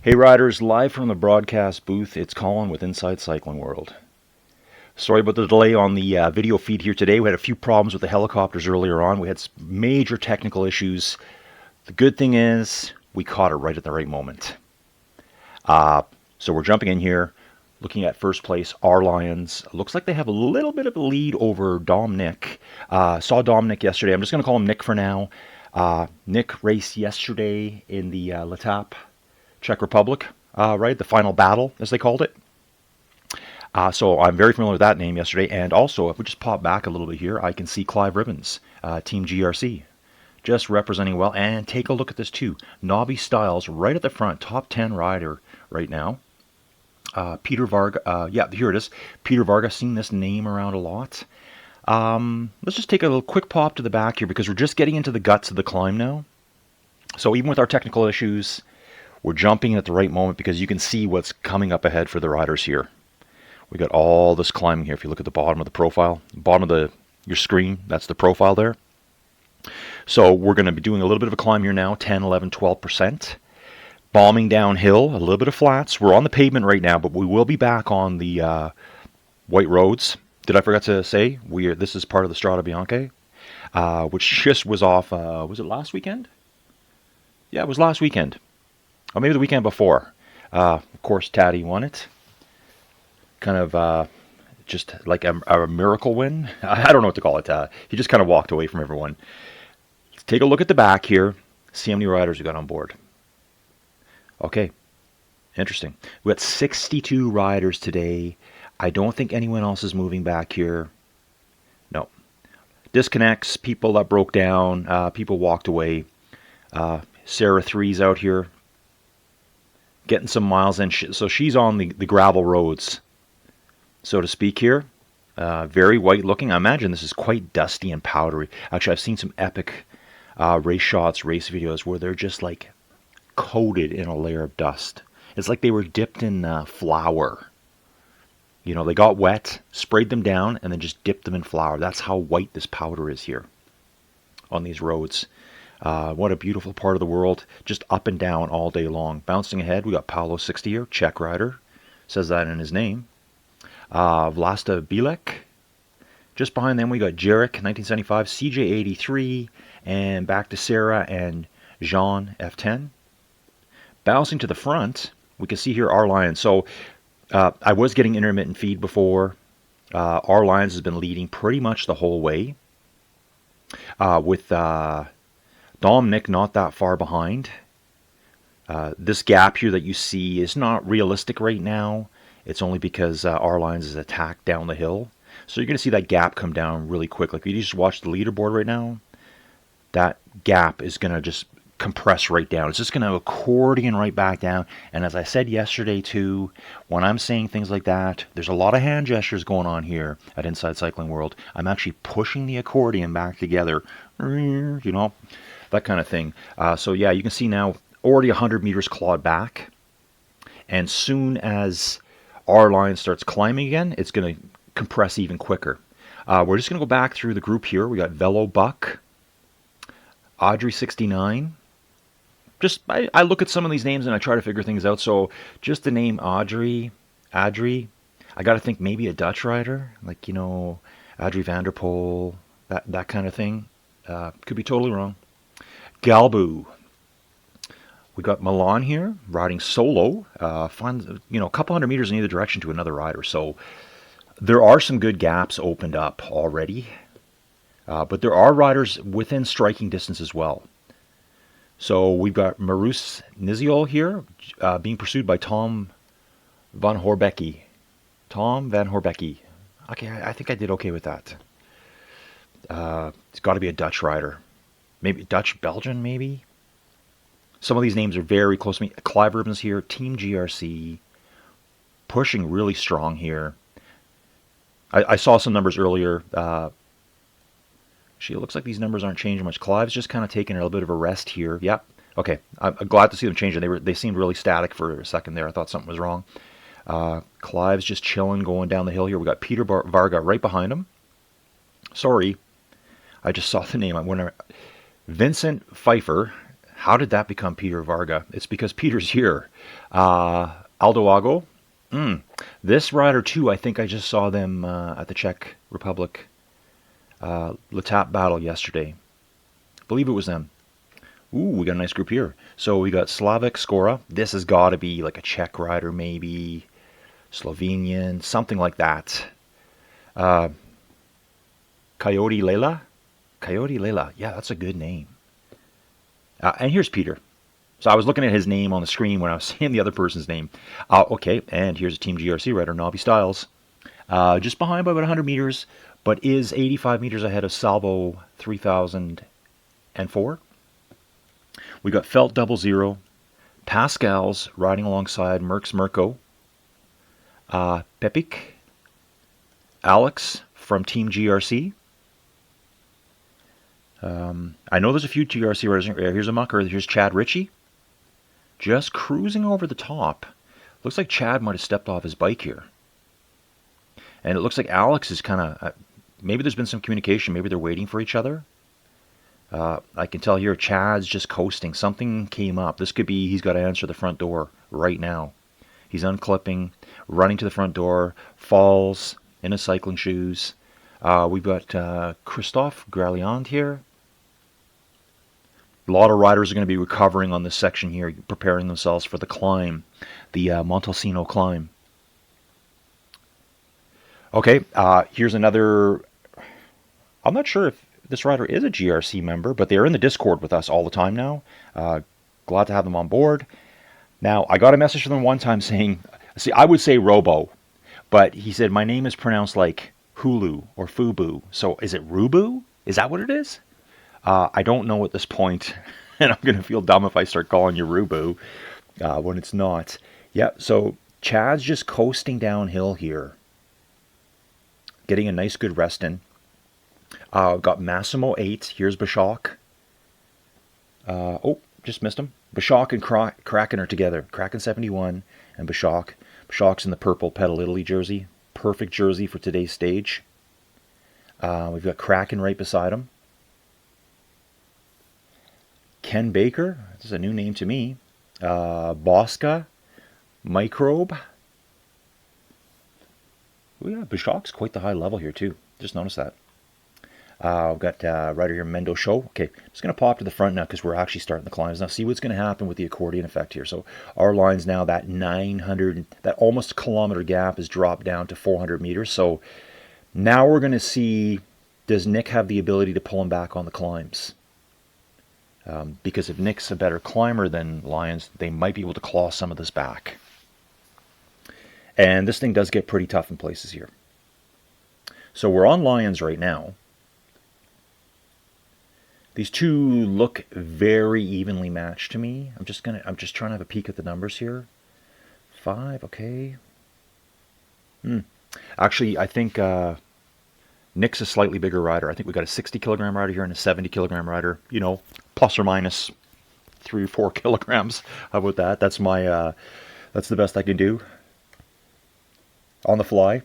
Hey riders, live from the broadcast booth, it's Colin with Inside Cycling World. Sorry about the delay on the video feed here today. We had a few problems with the helicopters earlier on. We had some major technical issues. The good thing is we caught it right at the right moment. So we're jumping in here, looking at first place, our Lions. Looks like they have a little bit of a lead over Dominic. Saw Dominic yesterday. I'm just going to call him Nick for now. Nick raced yesterday in the L'Etape, Czech Republic, right? The final battle, as they called it. So I'm very familiar with that name yesterday. And also, if we just pop back a little bit here, I can see Clive Ribbons, Team GRC, just representing well. And take a look at this too. Nobby Styles right at the front, top 10 rider right now. Peter Varga, yeah, here it is. Peter Varga, seen this name around a lot. Let's just take a little quick pop to the back here because we're just getting into the guts of the climb now. So even with our technical issues, we're jumping in at the right moment because you can see what's coming up ahead for the riders here. We got all this climbing here. If you look at the bottom of the profile, bottom of your screen, that's the profile there. So we're going to be doing a little bit of a climb here now, 10, 11, 12%. Bombing downhill, a little bit of flats. We're on the pavement right now, but we will be back on the white roads. Did I forget to say, this is part of the Strade Bianche, which just was off, was it last weekend? Yeah, it was last weekend. Or maybe the weekend before. Of course, Tadej won it. Kind of just like a miracle win. I don't know what to call it. He just kind of walked away from everyone. Let's take a look at the back here. See how many riders we got on board. Okay, interesting. We got 62 riders today. I don't think anyone else is moving back here. No. Disconnects, people that broke down, people walked away. Sarah 3's out here getting some miles in. So she's on the gravel roads, so to speak here. Very white looking. I imagine this is quite dusty and powdery. Actually, I've seen some epic race shots, race videos where they're just like coated in a layer of dust. It's like they were dipped in flour. You know, they got wet, sprayed them down, and then just dipped them in flour. That's how white this powder is here on these roads. What a beautiful part of the world. Just up and down all day long. Bouncing ahead, we got Paolo 60 here, Czech rider. Says that in his name. Vlasta Bilek. Just behind them, we got Jarek, 1975, CJ 83, and back to Sarah and Jean F10. Bouncing to the front, we can see here our Lions. So I was getting intermittent feed before. Our Lions has been leading pretty much the whole way. With Dominic not that far behind. This gap here that you see is not realistic right now. It's only because our Lions is attacked down the hill. So you're going to see that gap come down really quick. Like if you just watch the leaderboard right now, that gap is going to just compress right down. It's just going to accordion right back down. And as I said yesterday too, when I'm saying things like that, there's a lot of hand gestures going on here at Inside Cycling World. I'm actually pushing the accordion back together, you know, that kind of thing. So yeah, you can see now already 100 meters clawed back. And soon as our line starts climbing again, it's going to compress even quicker. We're just going to go back through the group here. We got Velo Buck, Audrey 69. Just I look at some of these names and I try to figure things out. So just the name Audrey, I got to think maybe a Dutch rider, like, you know, Audrey van der Poel, that kind of thing. Could be totally wrong. Galbu. We got Milan here riding solo. Find, you know, a couple hundred meters in either direction to another rider. So there are some good gaps opened up already. But there are riders within striking distance as well. So we've got Marus Niziol here, being pursued by Tom Van Horbecke. Tom Van Horbecke. Okay, I think I did okay with that. It's got to be a Dutch rider. Maybe Dutch-Belgian, maybe? Some of these names are very close to me. Clive Ribbons here, Team GRC. Pushing really strong here. I saw some numbers earlier. Actually, it looks like these numbers aren't changing much. Clive's just kind of taking a little bit of a rest here. Yep. Okay. I'm glad to see them changing. They seemed really static for a second there. I thought something was wrong. Clive's just chilling, going down the hill here. We got Peter Varga right behind him. Sorry, I just saw the name. Vincent Pfeiffer How did that become Peter Varga? It's because Peter's here. Aldoago. This rider too, I think I just saw them at the Czech Republic Letap battle yesterday. I believe it was them. Ooh, we got a nice group here. So we got Slavik Skora. This has got to be like a Czech rider, maybe Slovenian, something like that. Coyote Lela. Coyote Lela. Yeah, that's a good name. And here's Peter. So I was looking at his name on the screen when I was seeing the other person's name. Okay, and here's a Team GRC rider, Nobby Styles. Just behind by about 100 meters, but is 85 meters ahead of Salvo 3004. We got Felt 00, Pascal's riding alongside Merckx Mirko, Pepik, Alex from Team GRC. I know there's a few GRC riders. Here's a mucker. Here's Chad Ritchie. Just cruising over the top. Looks like Chad might have stepped off his bike here. And it looks like Alex is kind of... maybe there's been some communication. Maybe they're waiting for each other. I can tell here Chad's just coasting. Something came up. This could be he's got to answer the front door right now. He's unclipping, running to the front door, falls in his cycling shoes. We've got Christophe Graliand here. A lot of riders are going to be recovering on this section here, preparing themselves for the climb, the Montalcino climb. Okay, here's another... I'm not sure if this rider is a GRC member, but they're in the Discord with us all the time now. Glad to have them on board. Now, I got a message from them one time saying... See, I would say Robo, but he said, my name is pronounced like Hulu or Fubu. So is it Rubu? Is that what it is? I don't know at this point, and I'm going to feel dumb if I start calling you Rubu when it's not. Yeah, so Chad's just coasting downhill here, getting a nice good rest in. Got Massimo 8. Here's Bashak. Oh, just missed him. Bashak and Kraken are together. Kraken 71 and Bashak. Bashak's in the purple Pedal Italy jersey. Perfect jersey for today's stage. We've got Kraken right beside him. Ken Baker, this is a new name to me. Bosca, Microbe. Oh yeah, Bashak's quite the high level here too. Just noticed that. We've got right here, Mendo Show. Okay, I'm just going to pop to the front now because we're actually starting the climbs. Now see what's going to happen with the accordion effect here. So our line's now that 900, that almost kilometer gap is dropped down to 400 meters. So now we're going to see, does Nick have the ability to pull him back on the climbs? Because if Nick's a better climber than Lions, they might be able to claw some of this back. And this thing does get pretty tough in places here. So we're on Lions right now. These two look very evenly matched to me. I'm just trying to have a peek at the numbers here. 5, okay. Actually, I think Nick's a slightly bigger rider. I think we got a 60 kilogram rider here and a 70 kilogram rider. You know, plus or minus 3 or 4 kilograms. How about that? That's my that's the best I can do on the fly.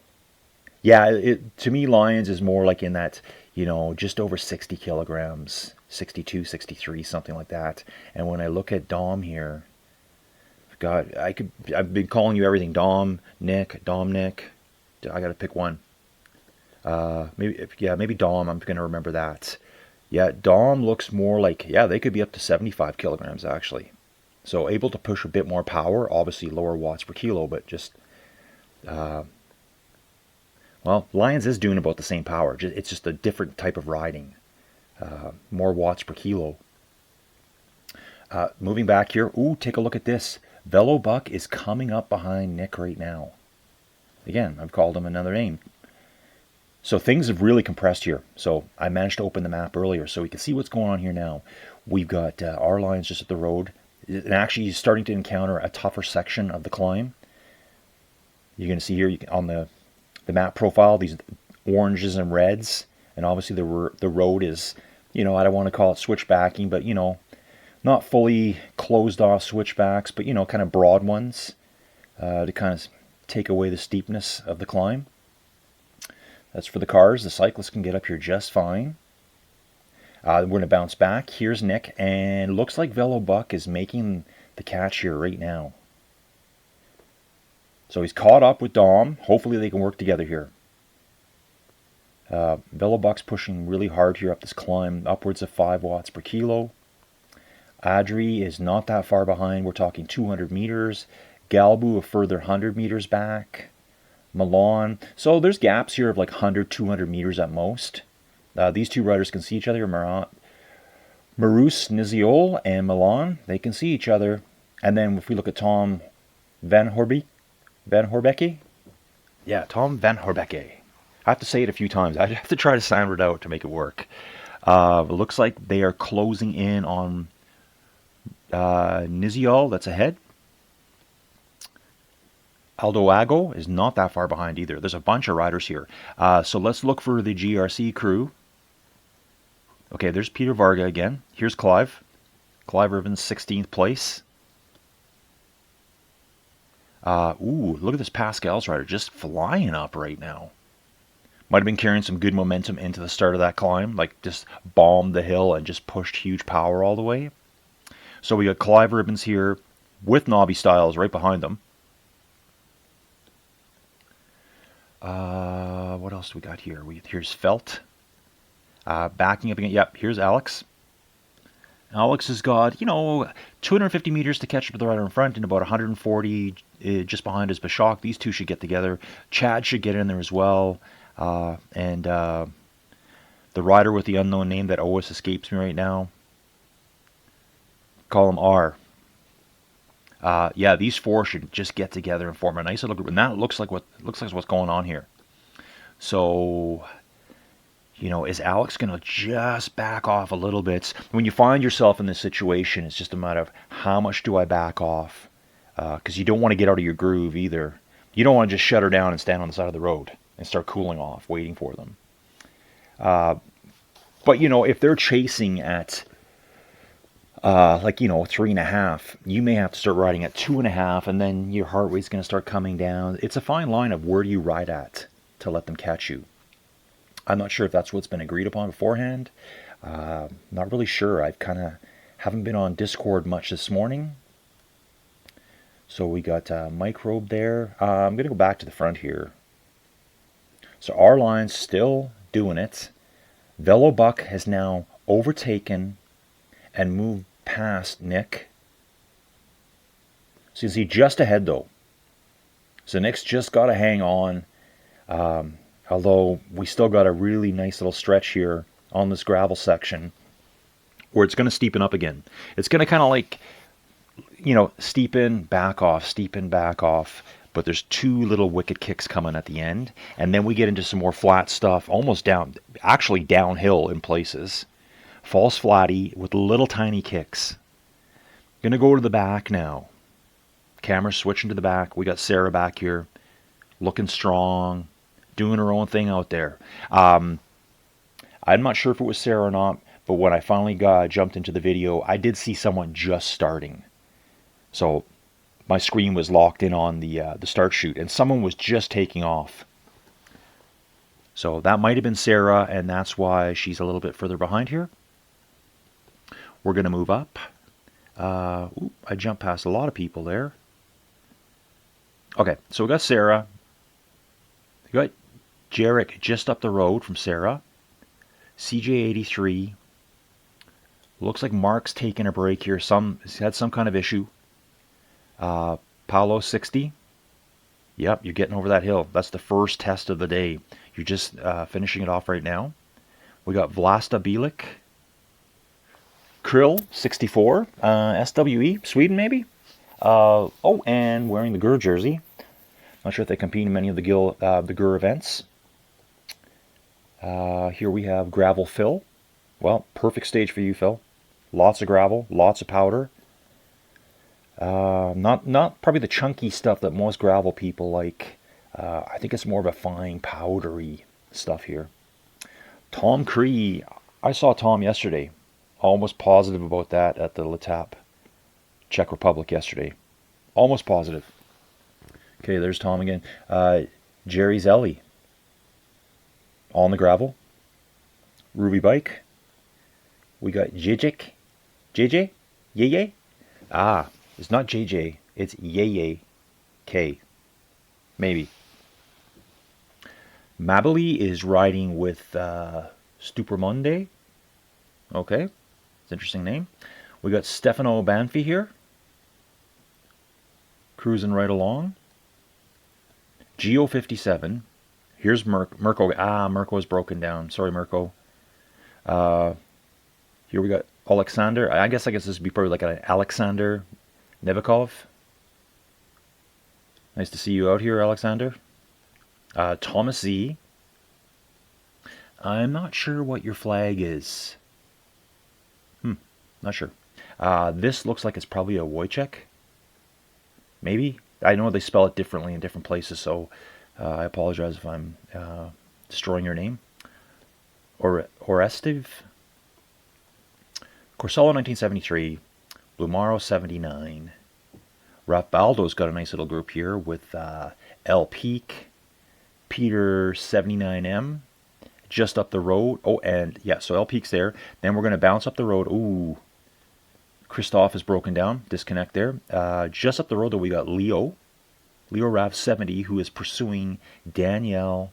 Yeah, to me, Lions is more like in that, you know, just over 60 kilograms, 62, 63, something like that. And when I look at Dom here, God, I've been calling you everything. Dom, Nick. I got to pick one. Maybe Dom. I'm going to remember that. Yeah, Dom looks more like, yeah, they could be up to 75 kilograms actually. So able to push a bit more power, obviously lower watts per kilo, but just, well, Lions is doing about the same power. It's just a different type of riding. More watts per kilo. Moving back here. Ooh, take a look at this. Velo Buck is coming up behind Nick right now. Again, I've called him another name. So things have really compressed here. So I managed to open the map earlier so we can see what's going on here now. We've got our Lions just at the road. And actually he's starting to encounter a tougher section of the climb. You're going to see here on the map profile, these oranges and reds. And obviously the road is, you know, I don't want to call it switchbacking, but, you know, not fully closed off switchbacks, but, you know, kind of broad ones to kind of take away the steepness of the climb. That's for the cars. The cyclists can get up here just fine. We're going to bounce back. Here's Nick, and looks like Velo Buck is making the catch here right now. So he's caught up with Dom. Hopefully they can work together here. Velo Buck's pushing really hard here up this climb, upwards of 5 watts per kilo. Adri is not that far behind. We're talking 200 meters. Galbu a further 100 meters back. Milan. So there's gaps here of like 100, 200 meters at most. These two riders can see each other. Marus Niziol and Milan, they can see each other. And then if we look at Tom Van Horbeke? Yeah, Tom Van Horbeke. I have to say it a few times. I have to try to sound it out to make it work. It looks like they are closing in on Niziol, that's ahead. Aldoago is not that far behind either. There's a bunch of riders here. So let's look for the GRC crew. Okay, there's Peter Varga again. Here's Clive. Clive Irvin's 16th place. Ooh, look at this Pascal's rider just flying up right now. Might have been carrying some good momentum into the start of that climb. Like just bombed the hill and just pushed huge power all the way. So we got Clive Ribbons here with Nobby Styles right behind them. What else do we got here? Here's Felt. Backing up again. Yep, here's Alex. Alex has got, 250 meters to catch up to the rider in front and about 140 just behind is Bashak. These two should get together. Chad should get in there as well. And the rider with the unknown name that always escapes me right now. Call him R. Yeah, these four should just get together and form a nice little group. And that looks like what's going on here. So, is Alex going to just back off a little bit? When you find yourself in this situation, it's just a matter of how much do I back off? Because you don't want to get out of your groove either. You don't want to just shut her down and stand on the side of the road and start cooling off, waiting for them. But, if they're chasing at, 3.5, you may have to start riding at 2.5, and then your heart rate's going to start coming down. It's a fine line of where do you ride at to let them catch you. I'm not sure if that's what's been agreed upon beforehand. Not really sure. I've kind of haven't been on Discord much this morning. So we got Microbe there. I'm going to go back to the front here. So our line's still doing it. Velo Buck has now overtaken and moved past Nick. So you see just ahead though. So Nick's just got to hang on. Although we still got a really nice little stretch here on this gravel section where it's going to steepen up again. It's going to kind of like, steepen, back off. But there's two little wicked kicks coming at the end. And then we get into some more flat stuff, almost downhill in places. False flatty with little tiny kicks. Going to go to the back now. Camera switching to the back. We got Sarah back here. Looking strong. Doing her own thing out there. I'm not sure if it was Sarah or not, but when I finally jumped into the video, I did see someone just starting. So my screen was locked in on the start chute, and someone was just taking off. So that might have been Sarah, and that's why she's a little bit further behind here. We're going to move up. I jumped past a lot of people there. Okay, so we got Sarah. We got Jarek just up the road from Sarah. CJ83. Looks like Mark's taking a break here. He's had some kind of issue. Paolo 60. Yep, you're getting over that hill. That's the first test of the day. You're just finishing it off right now. We got Vlasta Bielik. Krill 64. SWE, Sweden maybe? And wearing the GUR jersey. Not sure if they compete in many of the GUR events. Here we have Gravel Phil. Well, perfect stage for you, Phil. Lots of gravel, lots of powder. Not probably the chunky stuff that most gravel people like. I think it's more of a fine, powdery stuff here. Tom Cree. I saw Tom yesterday. Almost positive about that at the Letap, Czech Republic yesterday. Almost positive. Okay, there's Tom again. Jerry Zelli. On the gravel. Rouvy bike. We got Jijik. JJ? Yeye? Ah, it's not JJ. It's Yeye K. Maybe. Mabili is riding with Stupermonde. Okay. It's an interesting name. We got Stefano Banfi here. Cruising right along. Geo 57. Here's Mirko. Ah, Mirko is broken down. Sorry, Mirko. Here we got Alexander. I guess this would be probably like an Alexander Nevikov. Nice to see you out here, Alexander. Thomas Z. I'm not sure what your flag is. Not sure. This looks like it's probably a Wojciech. Maybe. I know they spell it differently in different places, so I apologize if I'm destroying your name. Orestiv. Corsello 1973. Blumaro 79. Raf Baldo's got a nice little group here with El Peak, Peter 79M, just up the road. Oh, and yeah, so El Peak's there. Then we're going to bounce up the road. Ooh, Christoph is broken down. Disconnect there. Just up the road, though, we got Leo Rav 70, who is pursuing Daniel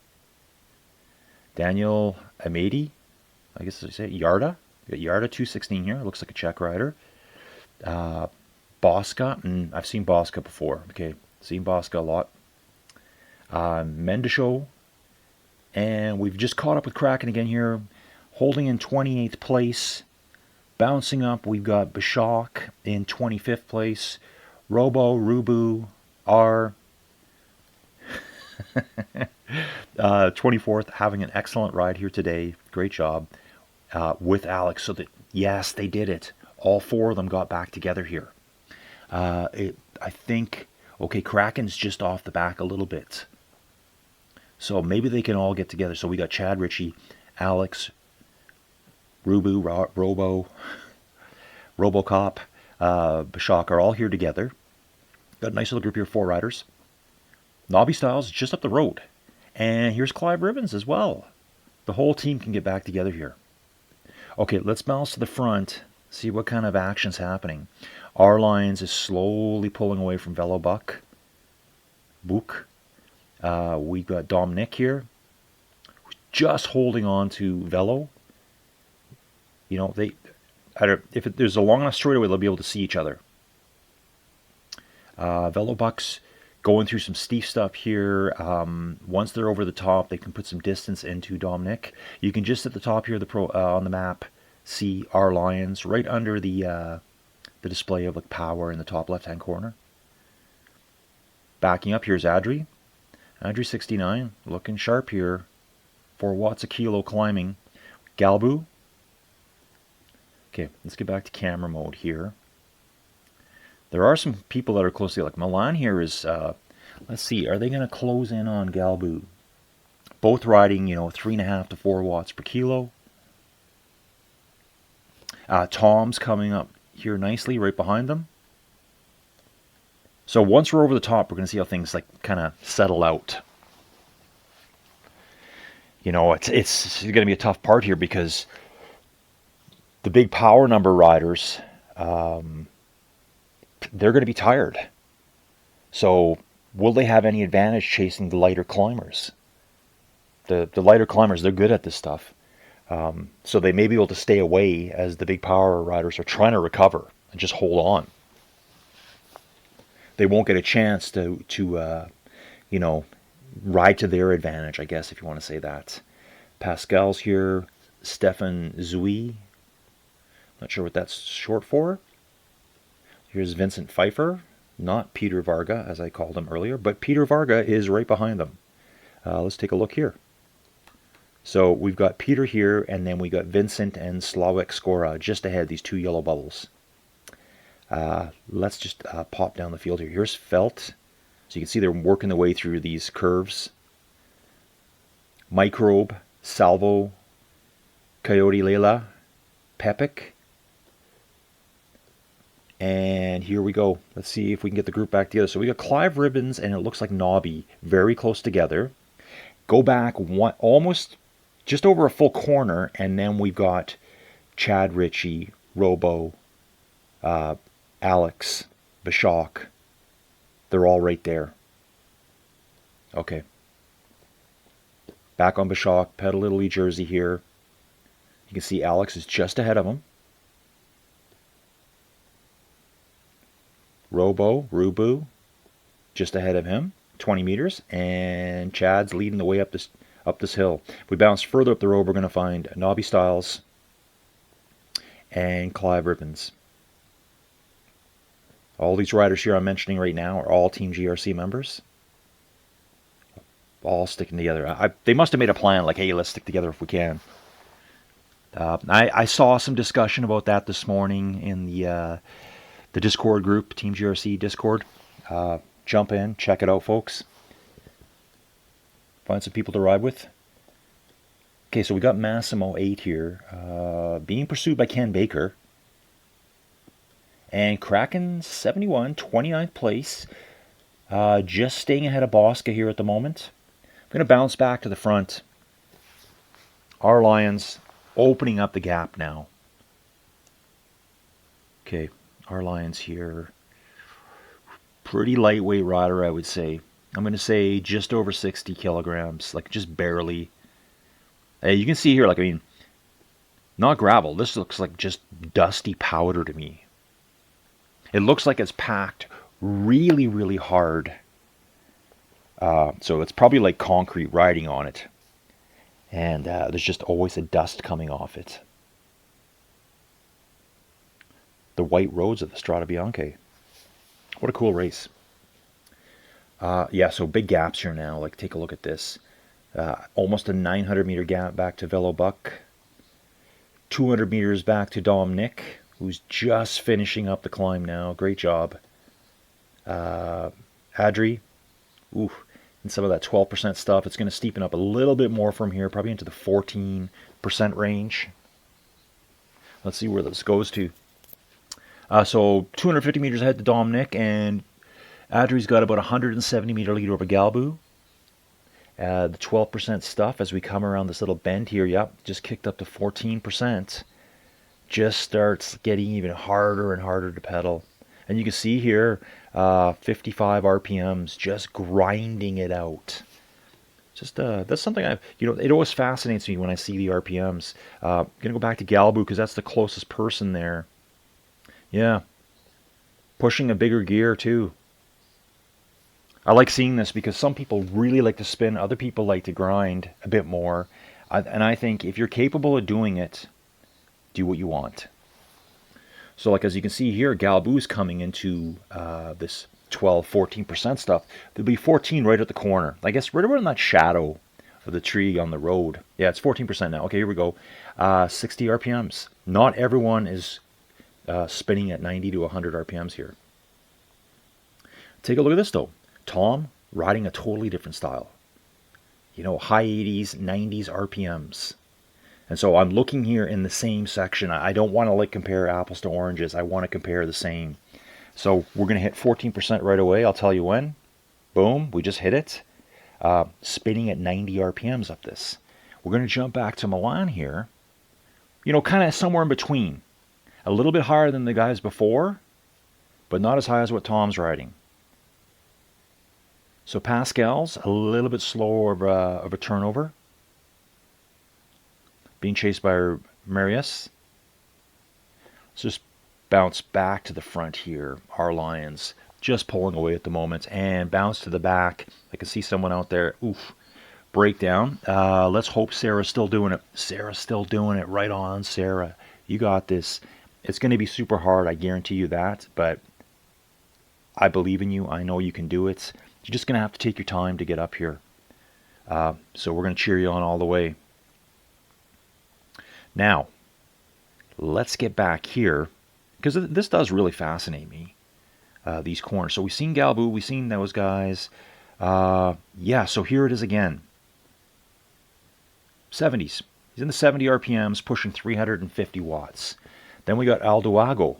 Amadi. I guess I say Yarda. We got Yarda 216 here. Looks like a Czech rider. Bosca. I've seen Bosca before. Okay, seen Bosca a lot. Mendisho. And we've just caught up with Kraken again here. Holding in 28th place. Bouncing up, we've got Bashak in 25th place. Rubu, R. 24th, having an excellent ride here today. Great job with Alex. So that, yes, they did it. All four of them got back together here. I think, okay, Kraken's just off the back a little bit. So maybe they can all get together. So we got Chad Ritchie, Alex, Rubu, Robocop, Bashak are all here together. Got a nice little group here, 4 riders. Nobby Styles just up the road. And here's Clive Ribbons as well. The whole team can get back together here. Okay, let's bounce to the front, see what kind of action's happening. R Lions is slowly pulling away from Velo Buck. Book. We've got Dominic here, just holding on to Velo. You know, if there's a long enough straightaway, they'll be able to see each other. Velo Buck's going through some steep stuff here. Once they're over the top, they can put some distance into Dominic. You can just at the top here, on the map, see our Lions right under the display of like power in the top left-hand corner. Backing up, here's Adri. Adri 69, looking sharp here. 4 watts a kilo climbing. Galbu. Okay, let's get back to camera mode here. There are some people that are closely, like Milan here is, let's see, are they going to close in on Galbu? Both riding, 3.5 to 4 watts per kilo. Tom's coming up here nicely right behind them. So once we're over the top, we're going to see how things kind of settle out. It's going to be a tough part here because the big power number riders, they're going to be tired. So will they have any advantage chasing the lighter climbers? The lighter climbers, they're good at this stuff. So they may be able to stay away as the big power riders are trying to recover and just hold on. They won't get a chance to ride to their advantage, I guess, if you want to say that. Pascal's here. Stefan Zui. Not sure what that's short for. Here's Vincent Pfeiffer. Not Peter Varga, as I called him earlier, but Peter Varga is right behind them. Let's take a look here. So we've got Peter here, and then we got Vincent and Slavek Skora just ahead, these 2 yellow bubbles. Let's just pop down the field here. Here's Felt. So you can see they're working their way through these curves. Microbe, Salvo, Coyote Lela, Pepic. And here we go. Let's see if we can get the group back together. So we got Clive Ribbons and it looks like Nobby very close together. Go back almost just over a full corner, and then we've got Chad Ritchie, Robo, Alex, Bashok. They're all right there. Okay. Back on Bashok, Pedal Italy jersey here. You can see Alex is just ahead of him. Robo, Rubu, just ahead of him, 20 meters, and Chad's leading the way up this hill. If we bounce further up the road, we're going to find Nobby Styles and Clive Ribbons. All these riders here I'm mentioning right now are all Team GRC members. All sticking together. They must have made a plan, like, hey, let's stick together if we can. I saw some discussion about that this morning in the Discord group, Team GRC Discord. Jump in, check it out, folks. Find some people to ride with. Okay, so we got Massimo 8 here, being pursued by Ken Baker. And Kraken 71, 29th place, just staying ahead of Bosca here at the moment. I'm going to bounce back to the front. Our Lions opening up the gap now. Okay, our Lions here. Pretty lightweight rider, I would say. I'm going to say just over 60 kilograms, like just barely. You can see here, like, I mean, not gravel. This looks like just dusty powder to me. It looks like it's packed really, really hard. So it's probably like concrete riding on it. And there's just always a dust coming off it. The white roads of the Strade Bianche. What a cool race. Yeah, so big gaps here now. Like, take a look at this. Almost a 900 meter gap back to Velo Buck. 200 meters back to Dom Nick, who's just finishing up the climb now. Great job. Adri, ooh, and some of that 12% stuff. It's going to steepen up a little bit more from here, probably into the 14% range. Let's see where this goes to. So 250 meters ahead to Dom Nick, and Adri's got about 170 meter lead over Galbu. The 12% stuff as we come around this little bend here, yep, just kicked up to 14%. Just starts getting even harder and harder to pedal. And you can see here, 55 RPMs, just grinding it out. Just that's something it always fascinates me when I see the RPMs. Gonna go back to Galbu because that's the closest person there. Yeah, pushing a bigger gear too. I like seeing this because some people really like to spin, other people like to grind a bit more. And I think if you're capable of doing it, do what you want. So, like, as you can see here, Galbu's coming into this 12, 14% stuff. There'll be 14 right at the corner. I guess right around that shadow of the tree on the road. Yeah, it's 14% now. Okay, here we go. 60 RPMs. Not everyone is spinning at 90 to 100 RPMs here. Take a look at this, though. Tom riding a totally different style. You know, high 80s, 90s RPMs. And so I'm looking here in the same section. I don't want to like compare apples to oranges. I want to compare the same. So we're going to hit 14% right away. I'll tell you when. Boom, we just hit it. Spinning at 90 RPMs up this. We're going to jump back to Milan here. You know, kind of somewhere in between. A little bit higher than the guys before, but not as high as what Tom's riding. So Pascal's a little bit slower of a turnover. Being chased by Marius. Let's just bounce back to the front here. Our Lions just pulling away at the moment. And bounce to the back. I can see someone out there. Oof. Breakdown. Let's hope Sarah's still doing it. Sarah's still doing it. Right on, Sarah. You got this. It's going to be super hard. I guarantee you that. But I believe in you. I know you can do it. You're just going to have to take your time to get up here. So we're going to cheer you on all the way. Now, let's get back here, because this does really fascinate me, these corners. So we've seen Galbu, we've seen those guys. Yeah, so here it is again. 70s. He's in the 70 RPMs, pushing 350 watts. Then we got Aldoago.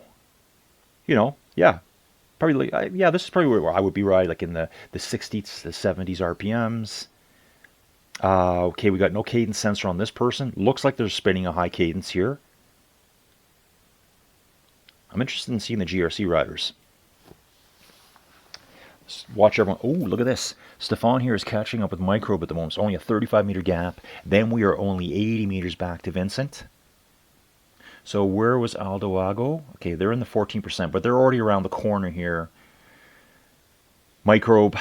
You know, yeah. Probably, yeah, this is probably where I would be riding, like in the 60s, the 70s RPMs. Okay, we got no cadence sensor on this person. Looks like they're spinning a high cadence here. I'm interested in seeing the GRC riders. Watch everyone. Oh, look at this. Stefan here is catching up with Microbe at the moment. It's only a 35-meter gap. Then we are only 80 meters back to Vincent. So where was Aldoago? Okay, they're in the 14%, but they're already around the corner here. Microbe.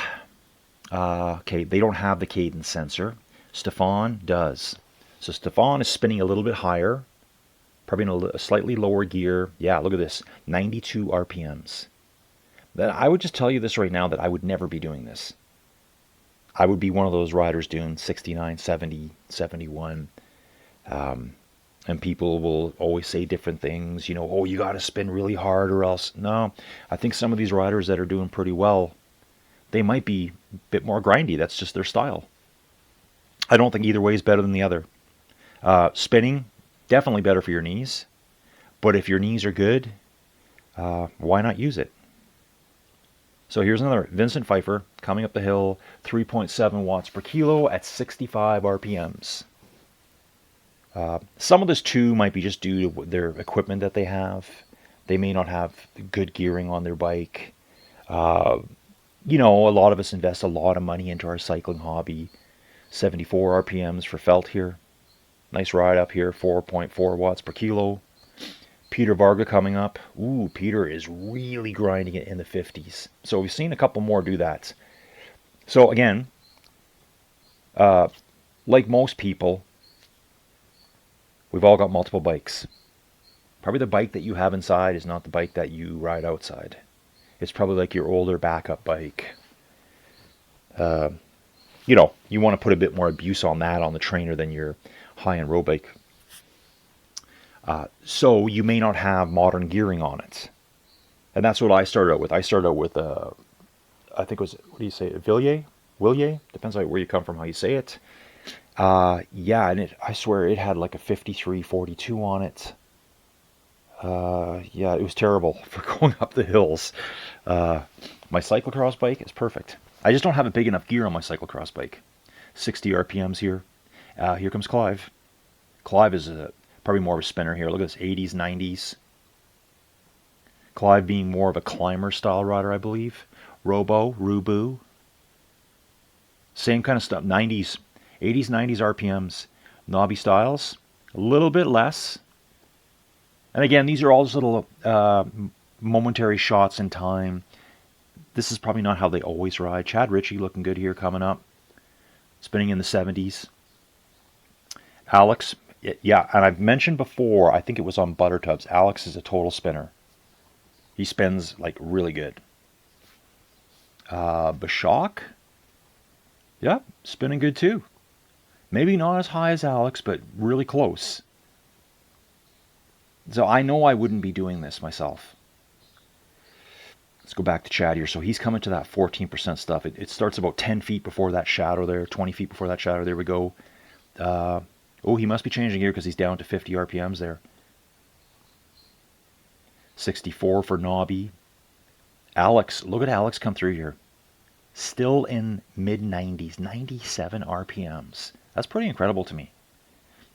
Okay, they don't have the cadence sensor. Stefan does. So Stefan is spinning a little bit higher. Probably in a slightly lower gear. Yeah, look at this. 92 RPMs. That I would just tell you this right now that I would never be doing this. I would be one of those riders doing 69, 70, 71. And people will always say different things. You know, oh, you got to spin really hard or else. No, I think some of these riders that are doing pretty well, they might be a bit more grindy. That's just their style. I don't think either way is better than the other. Spinning, definitely better for your knees. But if your knees are good, why not use it? So here's another Vincent Pfeiffer coming up the hill, 3.7 watts per kilo at 65 RPMs. Some of this too might be just due to their equipment that they have. They may not have good gearing on their bike. You know, a lot of us invest a lot of money into our cycling hobby. 74 RPMs for Felt here. Nice ride up here, 4.4 watts per kilo. Peter Varga coming up. Ooh, Peter is really grinding it in the 50s. So we've seen a couple more do that. So again, like most people, we've all got multiple bikes. Probably the bike that you have inside is not the bike that you ride outside. It's probably like your older backup bike. You know, you want to put a bit more abuse on that on the trainer than your high-end road bike. So you may not have modern gearing on it. And that's what I started out with. I started out with, I think it was, what do you say, Villiers? Depends on where you come from, how you say it. Yeah, and I swear it had like a 5342 on it. Yeah, it was terrible for going up the hills. My cyclocross bike is perfect. I just don't have a big enough gear on my cyclocross bike. 60 RPMs here. Here comes Clive. Clive is probably more of a spinner here. Look at this, 80s, 90s. Clive being more of a climber style rider, I believe. Rubu. Same kind of stuff, 90s. 80s, 90s RPMs. Knobby styles, a little bit less. And again, these are all just little momentary shots in time. This is probably not how they always ride. Chad Ritchie looking good here coming up. Spinning in the 70s. Alex, yeah, and I've mentioned before, I think it was on Butter Tubs, Alex is a total spinner. He spins like really good. Bashak, yeah, spinning good too. Maybe not as high as Alex, but really close. So I know I wouldn't be doing this myself. Let's go back to Chad here. So he's coming to that 14% stuff. It starts about 10 feet before that shadow there, 20 feet before that shadow. There we go. Oh, he must be changing gear because he's down to 50 RPMs there. 64 for Nobby. Alex, look at Alex come through here. Still in mid-90s, 97 RPMs. That's pretty incredible to me.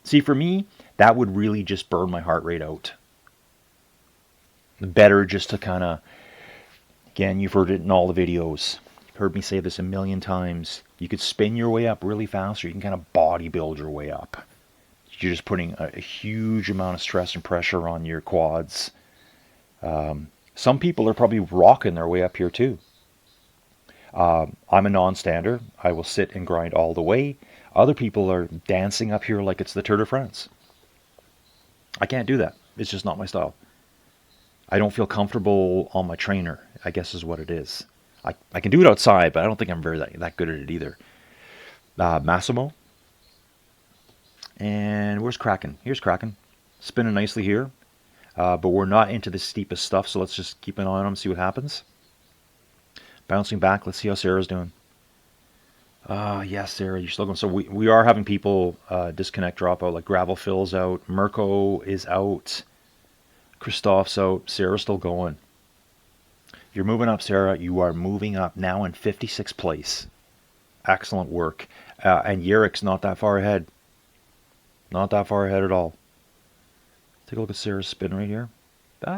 See, for me, that would really just burn my heart rate out. Better just to kind of, again, you've heard it in all the videos. You've heard me say this a million times. You could spin your way up really fast, or you can kind of bodybuild your way up. You're just putting a huge amount of stress and pressure on your quads. Some people are probably rocking their way up here too. I'm a non-stander. I will sit and grind all the way. Other people are dancing up here like it's the Tour de France. I can't do that. It's just not my style. I don't feel comfortable on my trainer, I guess is what it is. I can do it outside, but I don't think I'm very that good at it either. Massimo. And where's Kraken? Here's Kraken. Spinning nicely here. But we're not into the steepest stuff, so let's just keep an eye on him, see what happens. Bouncing back, let's see how Sarah's doing. Yes, Sarah, you're still going. So we are having people disconnect, drop out, like Gravel Phil's out, Mirko is out, Christoph's out, Sarah's still going. You're moving up, Sarah. You are moving up now in 56th place. Excellent work. And Yerik's not that far ahead. Not that far ahead at all. Take a look at Sarah's spin right here.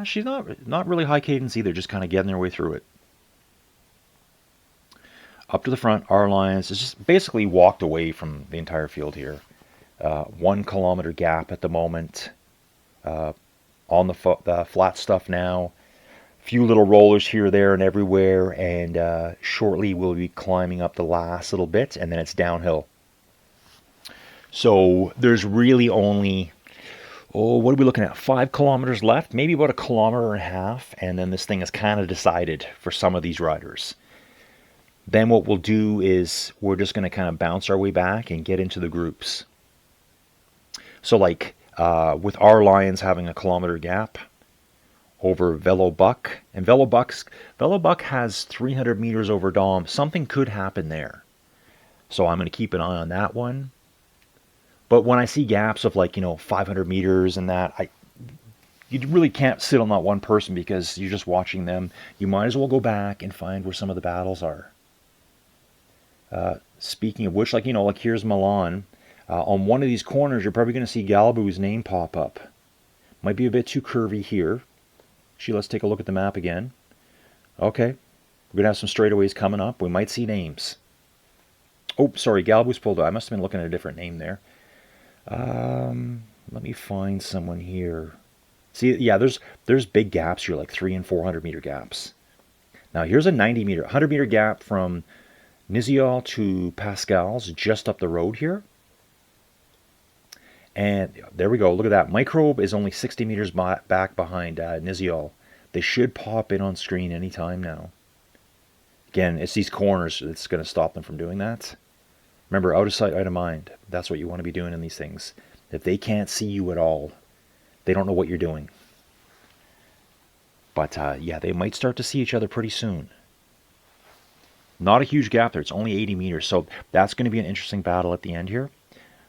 She's not really high cadence either, just kind of getting their way through it. Up to the front, our Lions is just basically walked away from the entire field here. 1 kilometer gap at the moment. On the flat stuff now. Few little rollers here, there, and everywhere, and shortly we'll be climbing up the last little bit, and then it's downhill. So there's really only, what are we looking at? 5 kilometers left, maybe about 1.5 kilometers, and then this thing is kind of decided for some of these riders. Then what we'll do is we're just going to kind of bounce our way back and get into the groups. So like with our Lions having 1 kilometer gap over Velo Buck, and Velo Buck has 300 meters over Dom. Something could happen there. So I'm going to keep an eye on that one. But when I see gaps of 500 meters and that, you really can't sit on that one person because you're just watching them. You might as well go back and find where some of the battles are. Speaking of which, here's Milan. On one of these corners, you're probably going to see Galabou's name pop up. Might be a bit too curvy here. Let's take a look at the map again. Okay, we're going to have some straightaways coming up. We might see names. Oh, sorry, Galabou's pulled up. I must have been looking at a different name there. Let me find someone here. See, yeah, there's big gaps here, like 300 and 400 meter gaps. Now here's a 100 meter gap from Niziol to Pascal's, just up the road here. And there we go. Look at that. Microbe is only 60 meters back behind Niziol. They should pop in on screen anytime now. Again, it's these corners that's going to stop them from doing that. Remember, out of sight, out of mind. That's what you want to be doing in these things. If they can't see you at all, they don't know what you're doing. But yeah, they might start to see each other pretty soon. Not a huge gap there. It's only 80 meters. So that's going to be an interesting battle at the end here.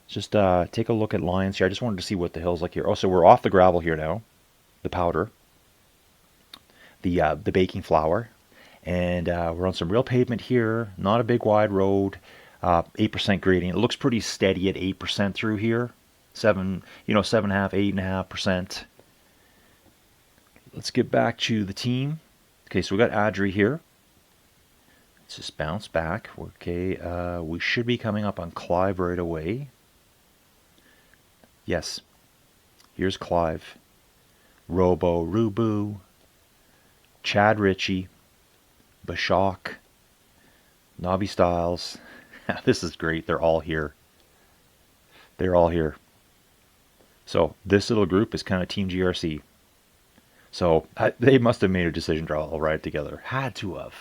Just take a look at Lions here. I just wanted to see what the hill's like here. Oh, so we're off the gravel here now. The powder. The baking flour. And we're on some real pavement here. Not a big wide road. 8% gradient. It looks pretty steady at 8% through here. 7.5, 8.5%. Let's get back to the team. Okay, so we got Adri here. Let's just bounce back. Okay, we should be coming up on Clive right away. Yes. Here's Clive. Robo, Rubu, Chad Ritchie, Bashok, Nobby Styles. This is great. They're all here. They're all here. So this little group is kind of Team GRC. So they must have made a decision to all ride together. Had to have.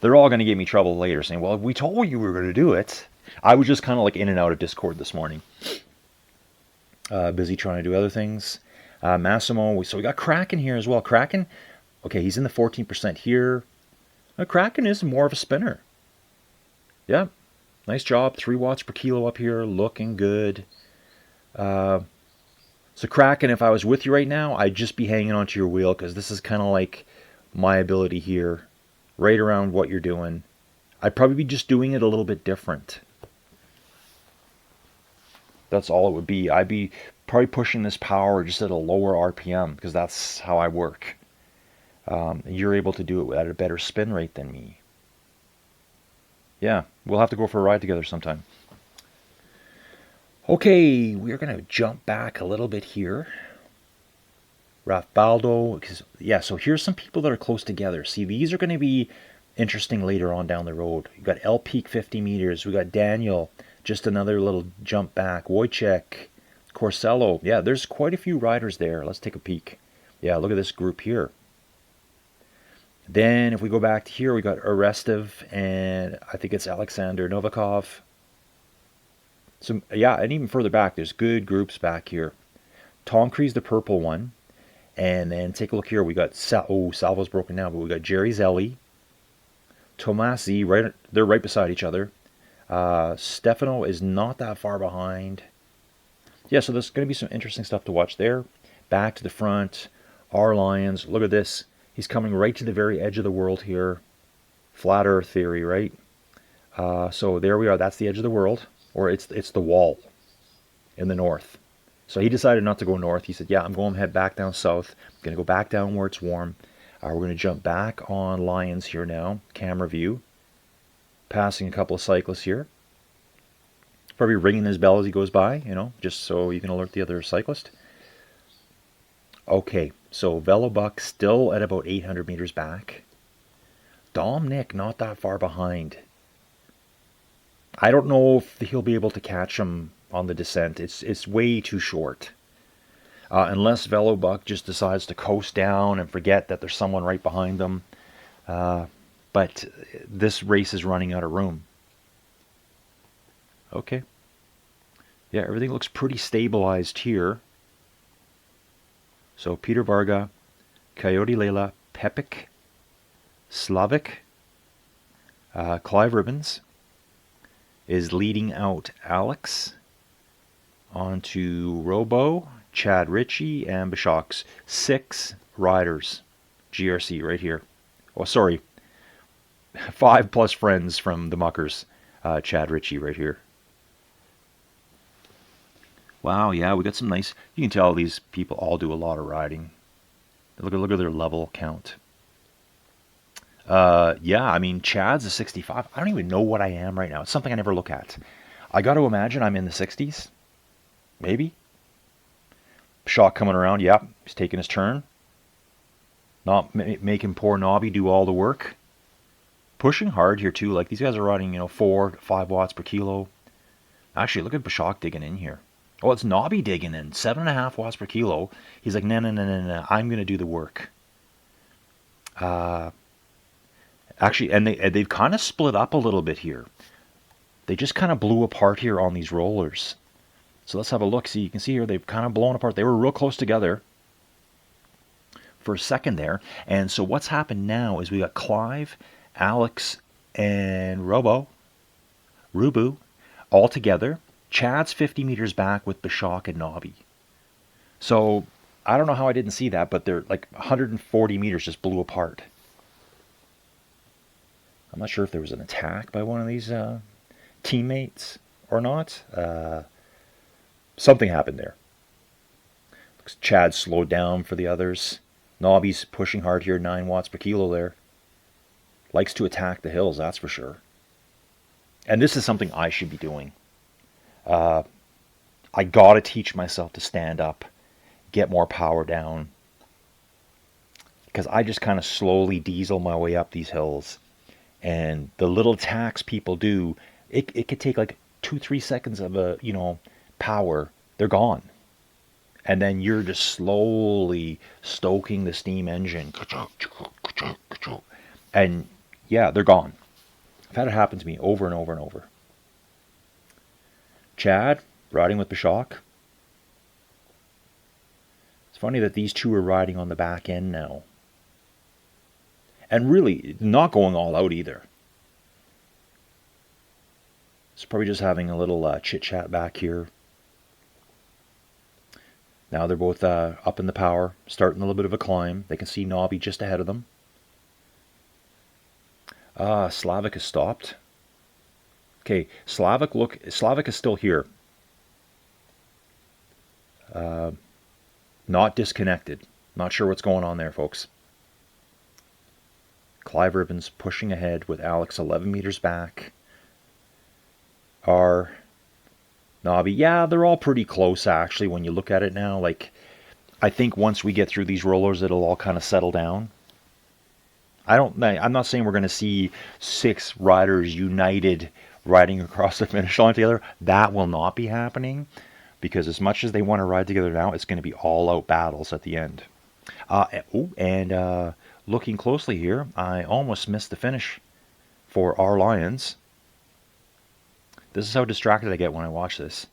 They're all going to give me trouble later saying, well, we told you we were going to do it. I was just kind of like in and out of Discord this morning. Busy trying to do other things. Massimo, so we got Kraken here as well. Kraken, okay, he's in the 14% here. Kraken is more of a spinner. Yeah, nice job. 3 watts per kilo up here, looking good. So Kraken, if I was with you right now, I'd just be hanging onto your wheel because this is kind of like my ability here, right around what you're doing. I'd probably be just doing it a little bit different. That's all it would be. I'd be probably pushing this power just at a lower RPM because that's how I work. You're able to do it at a better spin rate than me. Yeah, we'll have to go for a ride together sometime. Okay, we're going to jump back a little bit here. Rafbaldo, yeah, so here's some people that are close together. See, these are going to be interesting later on down the road. You got El Peak 50 meters. We got Daniel, just another little jump back. Wojciech, Corsello. Yeah, there's quite a few riders there. Let's take a peek. Yeah, look at this group here. Then if we go back to here, we got Arestev, and I think it's Alexander Novikov. So yeah, and even further back, there's good groups back here. Tom Cree's the purple one. And then take a look here. We got Salvo's broken down, but we got Jerry Zelli, Tomasi, right? They're right beside each other. Stefano is not that far behind. Yeah, so there's going to be some interesting stuff to watch there. Back to the front, our Lions. Look at this. He's coming right to the very edge of the world here. Flat Earth theory, right? So there we are. That's the edge of the world, or it's the wall in the north. So he decided not to go north. He said, yeah, I'm going to head back down south. I'm going to go back down where it's warm. We're going to jump back on Lions here now. Camera view. Passing a couple of cyclists here. Probably ringing his bell as he goes by, just so you can alert the other cyclist. Okay, so Velobuck still at about 800 meters back. Dominic not that far behind. I don't know if he'll be able to catch him on the descent. It's way too short. Unless Velobuck just decides to coast down and forget that there's someone right behind them. But this race is running out of room. Okay. Yeah, everything looks pretty stabilized here. So Peter Varga, Coyote Layla, Pepik, Slavic, Clive Ribbons is leading out Alex onto Robo, Chad Ritchie, and Bashok's 6 riders. GRC right here. Oh, sorry. 5 plus friends from the Muckers. Chad Ritchie right here. Wow, yeah, we got some nice... You can tell these people all do a lot of riding. Look at their level count. Yeah, I mean, Chad's a 65. I don't even know what I am right now. It's something I never look at. I got to imagine I'm in the 60s. Maybe. Shock coming around. Yep, he's taking his turn. Not making poor Nobby do all the work. Pushing hard here, too. Like, these guys are riding, 4 to 5 watts per kilo. Actually, look at Bashok digging in here. Oh, it's Nobby digging in. 7.5 watts per kilo. He's like, no. I'm going to do the work. Actually, and they've kind of split up a little bit here. They just kind of blew apart here on these rollers. So let's have a look. See, you can see here they've kind of blown apart. They were real close together for a second there. And so what's happened now is we got Clive, Alex, and Rubu, all together. Chad's 50 meters back with Bashok and Nobby. So I don't know how I didn't see that, but they're like 140 meters just blew apart. I'm not sure if there was an attack by one of these teammates or not. Something happened there. Looks Chad slowed down for the others. Nobby's pushing hard here, 9 watts per kilo there. Likes to attack the hills, that's for sure. And this is something I should be doing. I gotta teach myself to stand up, get more power down. Because I just kind of slowly diesel my way up these hills. And the little attacks people do, it could take like 2-3 seconds of power. They're gone. And then you're just slowly stoking the steam engine. And yeah, they're gone. I've had it happen to me over and over and over. Chad, riding with Bashok. It's funny that these two are riding on the back end now. And really, not going all out either. It's probably just having a little chit-chat back here. Now they're both up in the power, starting a little bit of a climb. They can see Nobby just ahead of them. Slavic has stopped. Okay, Slavic is still here. Not disconnected. Not sure what's going on there, folks. Clive Ribbons pushing ahead with Alex 11 meters back. Nobby, yeah, they're all pretty close actually when you look at it now. Like, I think once we get through these rollers, it'll all kind of settle down. I'm not saying we're going to see 6 riders united riding across the finish line together. That will not be happening, because as much as they want to ride together now, it's going to be all-out battles at the end. Looking closely here, I almost missed the finish for our Lions. This is how distracted I get when I watch this.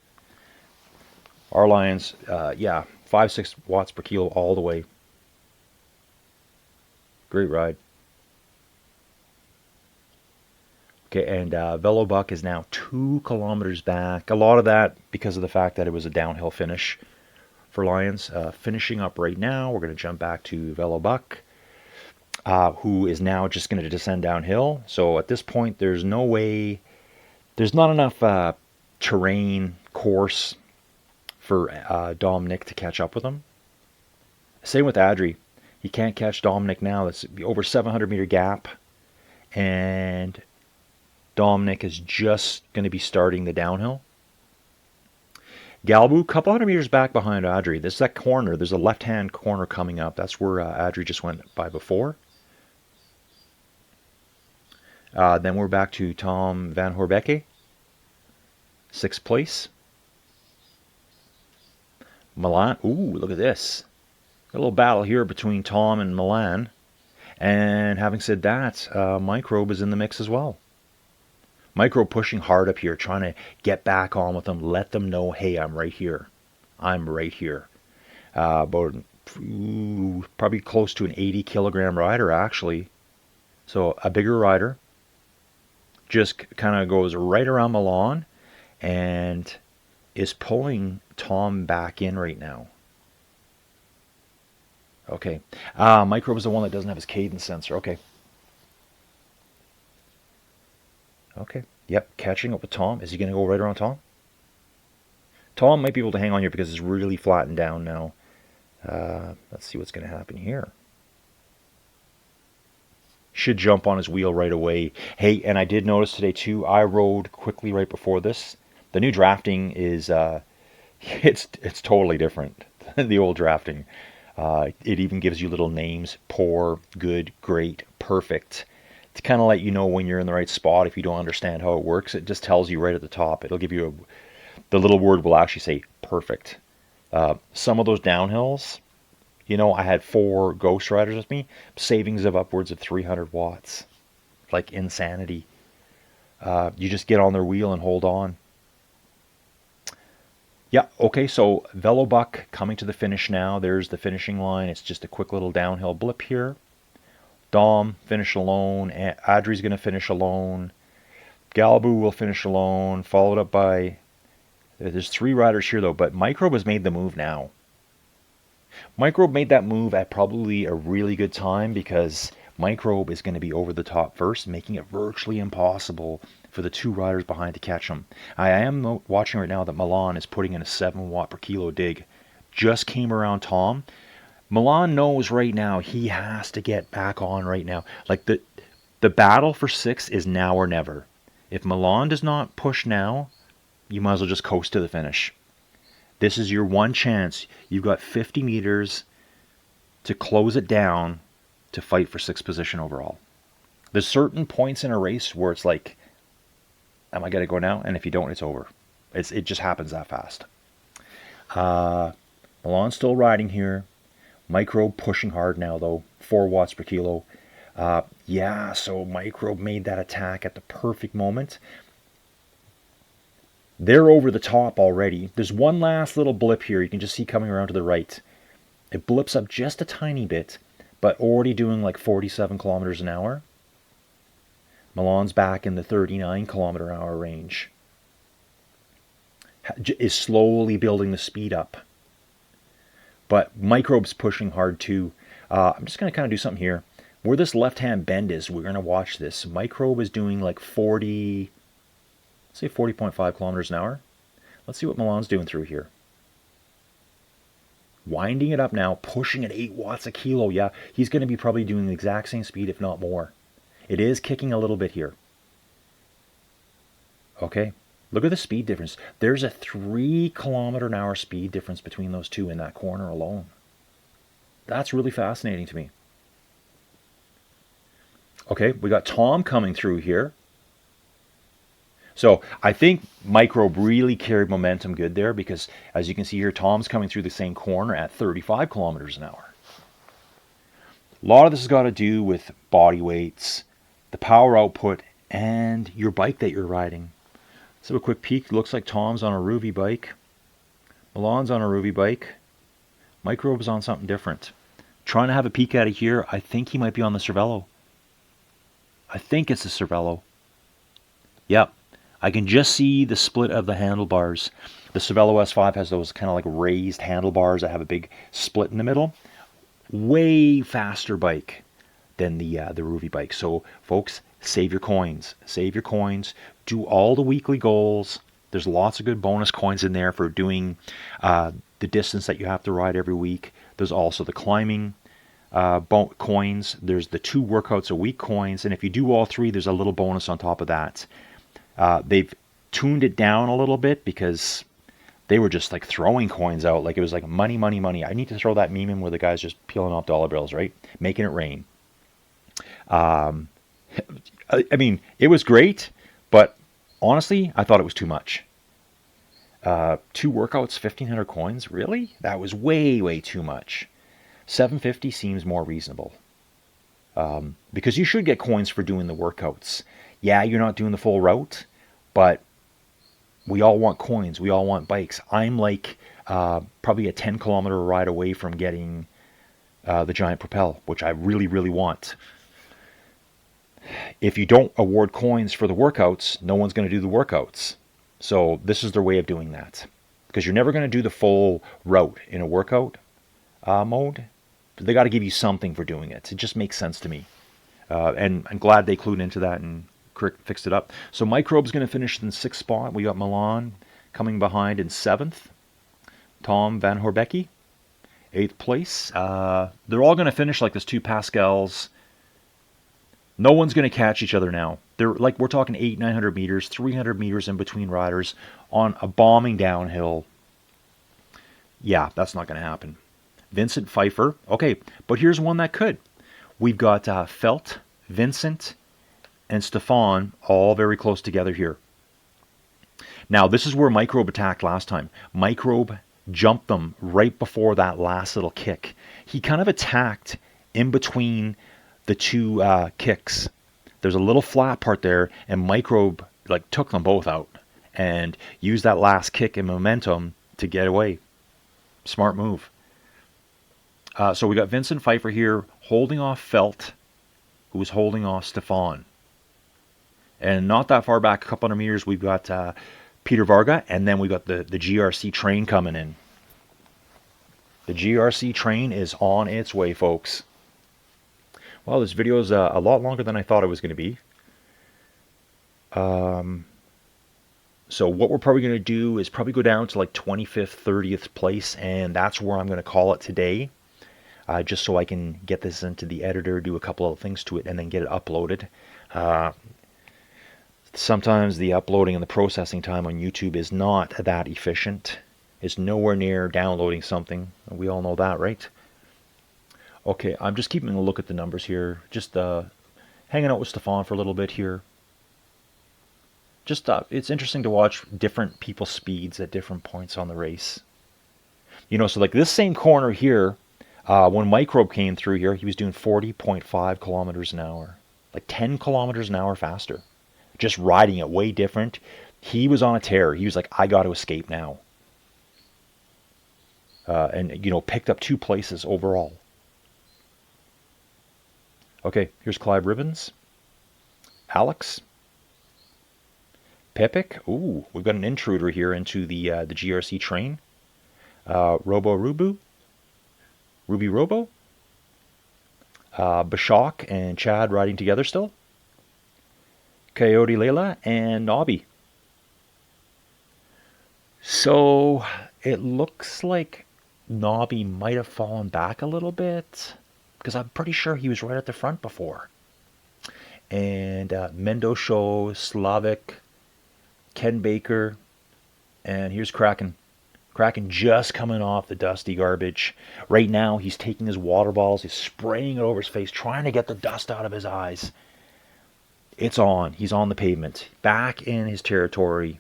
Our Lions, 5-6 watts per kilo all the way. Great ride. Okay, and Velobuck is now 2 kilometers back. A lot of that because of the fact that it was a downhill finish for Lions. Finishing up right now, we're going to jump back to Velobuck, who is now just going to descend downhill. So at this point, there's no way, there's not enough terrain, course for Dominic to catch up with him. Same with Adri. He can't catch Dominic now. It's over 700-meter gap. And Dominic is just going to be starting the downhill. Galbu, a couple hundred meters back behind Adri. This is that corner. There's a left-hand corner coming up. That's where Adri just went by before. Then we're back to Tom Van Horbeke, 6th place. Milan. Ooh, look at this. A little battle here between Tom and Milan. And having said that, Microbe is in the mix as well. Microbe pushing hard up here, trying to get back on with them, let them know, hey, I'm right here. I'm right here. Probably close to an 80-kilogram rider, actually. So a bigger rider. Just kind of goes right around Milan and is pulling Tom back in right now. Okay. Microbe is the one that doesn't have his cadence sensor. Okay. Okay. Yep. Catching up with Tom. Is he going to go right around Tom? Tom might be able to hang on here because it's really flattened down now. Let's see what's going to happen here. Should jump on his wheel right away. Hey, and I did notice today too, I rode quickly right before this. The new drafting is, it's totally different than the old drafting. It even gives you little names: poor, good, great, perfect. To kind of let you know when you're in the right spot. If you don't understand how it works, it just tells you right at the top. It'll give you the little word will actually say perfect. Some of those downhills, you know, I had 4 Ghost Riders with me, savings of upwards of 300 watts. Like insanity. You just get on their wheel and hold on. Yeah, okay, so Velobuck coming to the finish now. There's the finishing line. It's just a quick little downhill blip here. Dom finish alone. Adri's going to finish alone. Galbu will finish alone, followed up by... There's 3 riders here, though, but Microbe has made the move now. Microbe made that move at probably a really good time because Microbe is going to be over the top first, making it virtually impossible for the 2 riders behind to catch him. I am watching right now that Milan is putting in a 7 watt per kilo dig. Just came around Tom. Milan knows right now he has to get back on right now. Like the battle for 6 is now or never. If Milan does not push now, you might as well just coast to the finish. This is your one chance. You've got 50 meters to close it down to fight for 6th position overall. There's certain points in a race where it's like, am I going to go now? And if you don't, it's over. It just happens that fast. Milan's still riding here. Microbe pushing hard now, though. 4 watts per kilo. Yeah, so Microbe made that attack at the perfect moment. They're over the top already. There's one last little blip here. You can just see coming around to the right. It blips up just a tiny bit, but already doing like 47 kilometers an hour. Milan's back in the 39 kilometer hour range. Is slowly building the speed up. But Microbe's pushing hard too. I'm just going to kind of do something here. Where this left-hand bend is, we're going to watch this. Microbe is doing like 40, say 40.5 kilometers an hour. Let's see what Milan's doing through here. Winding it up now, pushing at 8 watts a kilo. Yeah, he's going to be probably doing the exact same speed, if not more. It is kicking a little bit here. Okay, look at the speed difference. There's a 3 kilometer an hour speed difference between those two in that corner alone. That's really fascinating to me. Okay, we got Tom coming through here. So I think Microbe really carried momentum good there because, as you can see here, Tom's coming through the same corner at 35 kilometers an hour. A lot of this has got to do with body weights, the power output, and your bike that you're riding. Let's have a quick peek. Looks like Tom's on a Rouvy bike. Milan's on a Rouvy bike. Microbe's on something different. Trying to have a peek at it here. I think he might be on the Cervelo. I think it's the Cervelo. Yep. I can just see the split of the handlebars. The Cervelo S5 has those kind of like raised handlebars that have a big split in the middle. Way faster bike than the Rouvy bike. So, folks, save your coins. Save your coins. Do all the weekly goals. There's lots of good bonus coins in there for doing the distance that you have to ride every week. There's also the climbing coins. There's the 2 workouts a week coins. And if you do all 3, there's a little bonus on top of that. They've tuned it down a little bit because they were just like throwing coins out. Like it was like money, money, money. I need to throw that meme in where the guy's just peeling off dollar bills, right? Making it rain. I mean, it was great, but honestly, I thought it was too much. 2 workouts, 1,500 coins? Really? That was way, way too much. 750 seems more reasonable. Because you should get coins for doing the workouts. Yeah, you're not doing the full route, but we all want coins. We all want bikes. I'm like probably a 10-kilometer ride away from getting the Giant Propel, which I really, really want. If you don't award coins for the workouts, no one's going to do the workouts. So this is their way of doing that. Because you're never going to do the full route in a workout mode. They got to give you something for doing it. It just makes sense to me. And I'm glad they clued into that and fixed it up. So Microbe's going to finish in 6th spot. We got Milan coming behind in 7th. Tom Van Horbecke, 8th place. They're all going to finish like this 2 Pascals. No one's going to catch each other now. They're like, we're talking 800-900 meters, 300 meters in between riders on a bombing downhill. Yeah, that's not going to happen. Vincent Pfeiffer. Okay, but here's one that could. We've got Felt, Vincent, and Stefan all very close together here. Now, this is where Microbe attacked last time. Microbe jumped them right before that last little kick. He kind of attacked in between the 2 kicks. There's a little flat part there, and Microbe like took them both out and used that last kick and momentum to get away. Smart move. So we got Vincent Pfeiffer here holding off Felt, who was holding off Stefan. And not that far back, a couple hundred meters, we've got Peter Varga, and then we got the GRC train coming in. The GRC train is on its way, folks. Well, this video is a lot longer than I thought it was going to be. So what we're probably going to do is probably go down to like 25th, 30th place, and that's where I'm going to call it today. Just so I can get this into the editor, do a couple of things to it, and then get it uploaded. Sometimes the uploading and the processing time on YouTube is not that efficient. It's nowhere near downloading something. We all know that, right? Okay, I'm just keeping a look at the numbers here. Just hanging out with Stefan for a little bit here. Just it's interesting to watch different people's speeds at different points on the race. You know, so like this same corner here, when Microbe came through here, he was doing 40.5 kilometers an hour. Like 10 kilometers an hour faster. Just riding it way different. He was on a tear. He was like, I got to escape now. And, you know, picked up 2 places overall. Okay, here's Clive Ribbons. Alex. Pepik. Ooh, we've got an intruder here into the GRC train. Robo Rubu. Ruby Robo. Bashak and Chad riding together still. Coyote Layla and Nobby. So it looks like Nobby might have fallen back a little bit, because I'm pretty sure he was right at the front before. And Mendosho, Slavic, Ken Baker, and here's Kraken. Kraken just coming off the dusty garbage. Right now he's taking his water bottles, he's spraying it over his face, trying to get the dust out of his eyes. It's on. He's on the pavement. Back in his territory.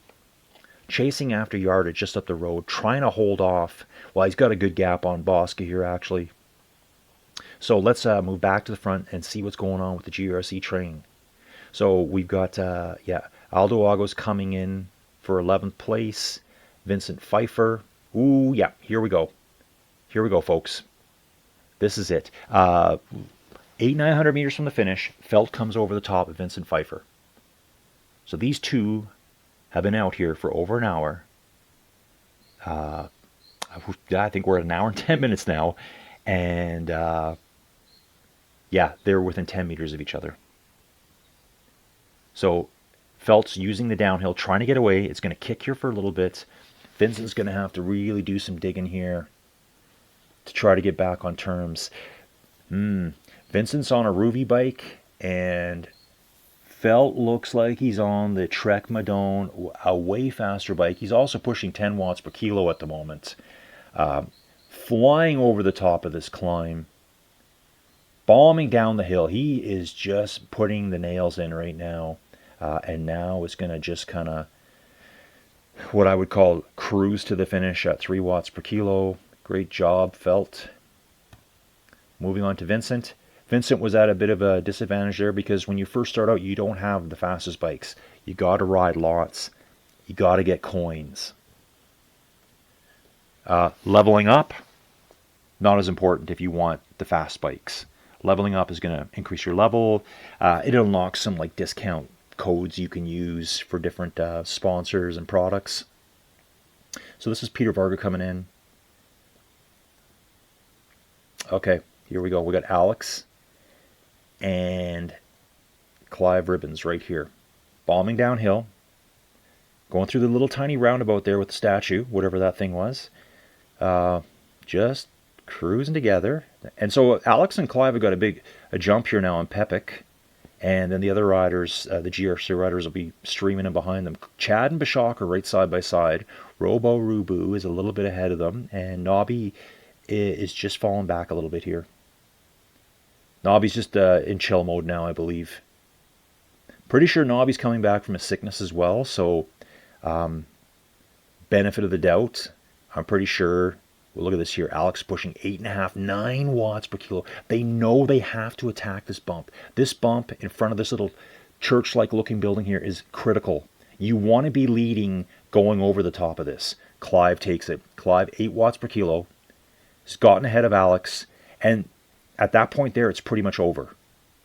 Chasing after yardage just up the road. Trying to hold off. Well, he's got a good gap on Bosca here, actually. So let's move back to the front and see what's going on with the GRC train. So we've got, Aldo Ago's coming in for 11th place. Vincent Pfeiffer. Ooh, yeah, here we go. Here we go, folks. This is it. 900 meters from the finish, Felt comes over the top of Vincent Pfeiffer. So these two have been out here for over an hour. I think we're at an hour and 10 minutes now. And yeah, they're within 10 meters of each other. So Felt's using the downhill, trying to get away. It's going to kick here for a little bit. Vincent's going to have to really do some digging here to try to get back on terms. Vincent's on a Rouvy bike, and Felt looks like he's on the Trek Madone, a way faster bike. He's also pushing 10 watts per kilo at the moment. Flying over the top of this climb. Bombing down the hill. He is just putting the nails in right now. And now it's going to just kind of, what I would call, cruise to the finish at 3 watts per kilo. Great job, Felt. Moving on to Vincent. Vincent was at a bit of a disadvantage there because when you first start out, you don't have the fastest bikes. You got to ride lots. You got to get coins. Leveling up, not as important if you want the fast bikes. Leveling up is going to increase your level. It unlocks some like discount codes you can use for different sponsors and products. So this is Peter Varga coming in. Okay, here we go. We got Alex and Clive Ribbons right here. Bombing downhill. Going through the little tiny roundabout there with the statue, whatever that thing was. Just cruising together. And so Alex and Clive have got a jump here now on Pepic. And then the other riders, the GRC riders, will be streaming in behind them. Chad and Bashak are right side by side. Robo Rubu is a little bit ahead of them. And Nobby is just falling back a little bit here. Nobby's just in chill mode now, I believe. Pretty sure Nobby's coming back from a sickness as well. So, benefit of the doubt. I'm pretty sure. Well, look at this here. Alex pushing 8.5, 9 watts per kilo. They know they have to attack this bump. This bump in front of this little church-like looking building here is critical. You want to be leading going over the top of this. Clive takes it. Clive, 8 watts per kilo. He's gotten ahead of Alex. And at that point there, it's pretty much over.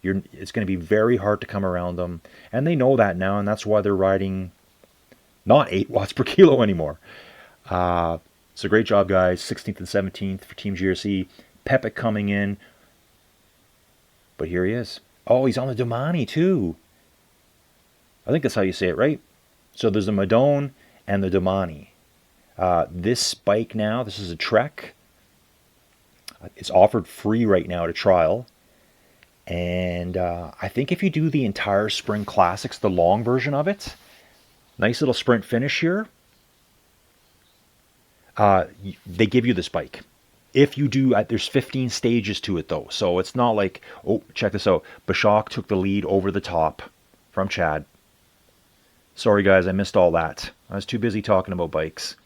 It's going to be very hard to come around them. And they know that now, and that's why they're riding not 8 watts per kilo anymore. So great job, guys. 16th and 17th for Team GRC. Pepic coming in. But here he is. Oh, he's on the Domani, too. I think that's how you say it, right? So there's the Madone and the Domani. This bike now, this is a Trek. It's offered free right now to trial. And I think if you do the entire Spring Classics, the long version of it, nice little sprint finish here. They give you this bike. If you do, there's 15 stages to it though. So it's not like, oh, check this out. Bashak took the lead over the top from Chad. Sorry guys, I missed all that. I was too busy talking about bikes.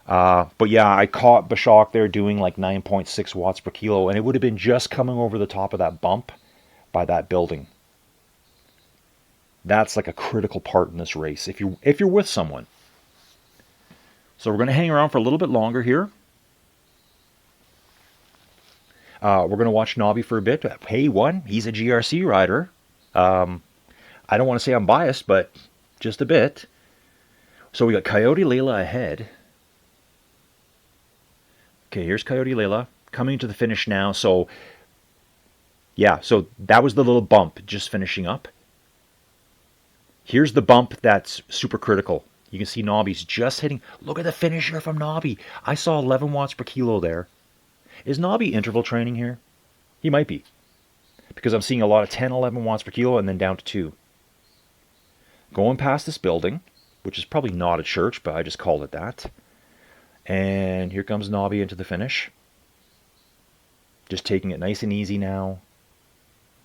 But yeah, I caught Bashak there doing like 9.6 watts per kilo, and it would have been just coming over the top of that bump by that building. That's like a critical part in this race if you're with someone. So we're going to hang around for a little bit longer here. We're going to watch Nobby for a bit. Hey, he's a GRC rider. I don't want to say I'm biased, but just a bit. So we got Coyote Layla ahead. Okay, here's Coyote Layla coming to the finish now. So, yeah, so that was the little bump just finishing up. Here's the bump that's super critical. You can see Nobby's just hitting. Look at the finish here from Nobby. I saw 11 watts per kilo there. Is Nobby interval training here? He might be. Because I'm seeing a lot of 10, 11 watts per kilo and then down to 2. Going past this building, which is probably not a church, but I just called it that. And here comes Nobby into the finish. Just taking it nice and easy now.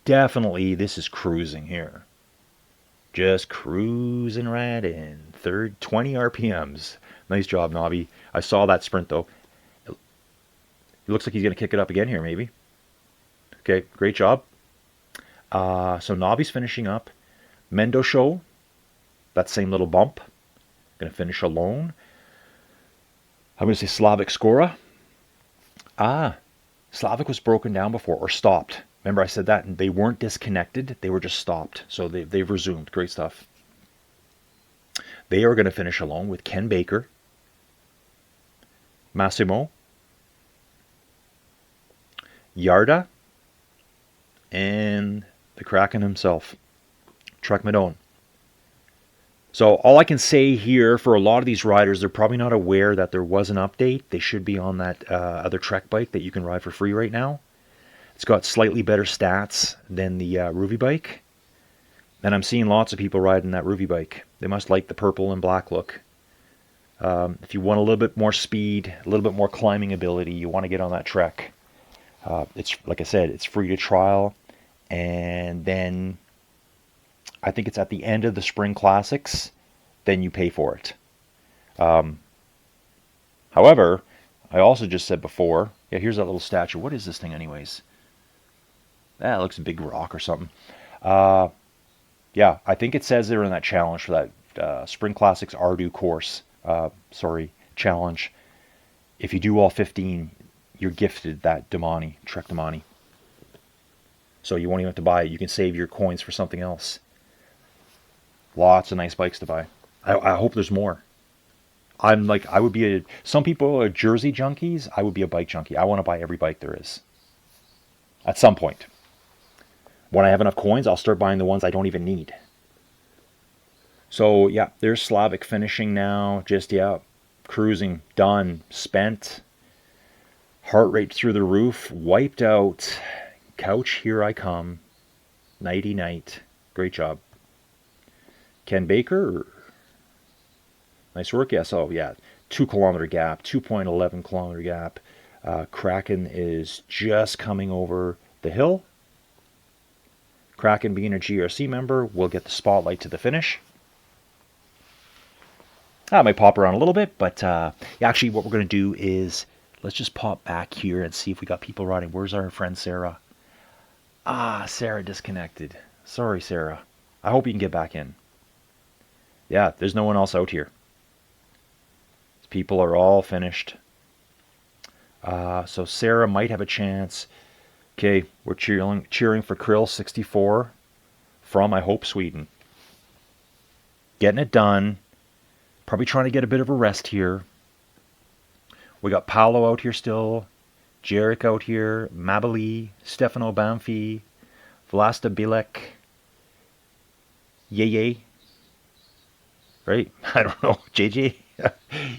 Definitely, this is cruising here. Just cruising right in. 20 RPMs. Nice job, Nobby. I saw that sprint, though. It looks like he's going to kick it up again here, maybe. Okay, great job. So Nobby's finishing up. Mendo Show, that same little bump. Going to finish alone. I'm going to say Slavic Skora. Slavic was broken down before, or stopped. Remember I said that, and they weren't disconnected. They were just stopped. So they've resumed. Great stuff. They are going to finish alone with Ken Baker, Massimo, Yarda, and the Kraken himself, Trek Madone. So all I can say here for a lot of these riders, they're probably not aware that there was an update. They should be on that other Trek bike that you can ride for free right now. It's got slightly better stats than the Rouvy bike. And I'm seeing lots of people riding that Rouvy bike. They must like the purple and black look. If you want a little bit more speed, a little bit more climbing ability, you want to get on that Trek. It's like I said, it's free to trial. And then I think it's at the end of the Spring Classics, then you pay for it. However, I also just said before, yeah, here's that little statue. What is this thing anyways? That looks a big rock or something. Yeah, I think it says there in that challenge for that Spring Classics Ardu course, challenge. If you do all 15, you're gifted that Damani, Trek Damani. So you won't even have to buy it. You can save your coins for something else. Lots of nice bikes to buy. I hope there's more. Some people are jersey junkies. I would be a bike junkie. I want to buy every bike there is. At some point. When I have enough coins, I'll start buying the ones I don't even need. So yeah, there's Slavic finishing now. Just, yeah, cruising, done, spent. Heart rate through the roof, wiped out. Couch, here I come. Nighty night. Great job. Ken Baker, nice work. Yes, oh yeah, 2 kilometer gap, 2.11 kilometer gap. Kraken is just coming over the hill. Kraken, being a GRC member, will get the spotlight to the finish. I might pop around a little bit, but actually what we're going to do is, let's just pop back here and see if we got people riding. Where's our friend Sarah? Sarah disconnected. Sorry, Sarah. I hope you can get back in. Yeah, there's no one else out here. People are all finished. So Sarah might have a chance. Okay, we're cheering for Krill 64 from, I hope, Sweden. Getting it done. Probably trying to get a bit of a rest here. We got Paolo out here still. Jarek out here. Mabali. Stefano Banfi. Vlasta Bilek. Yeye. Right? I don't know. JJ?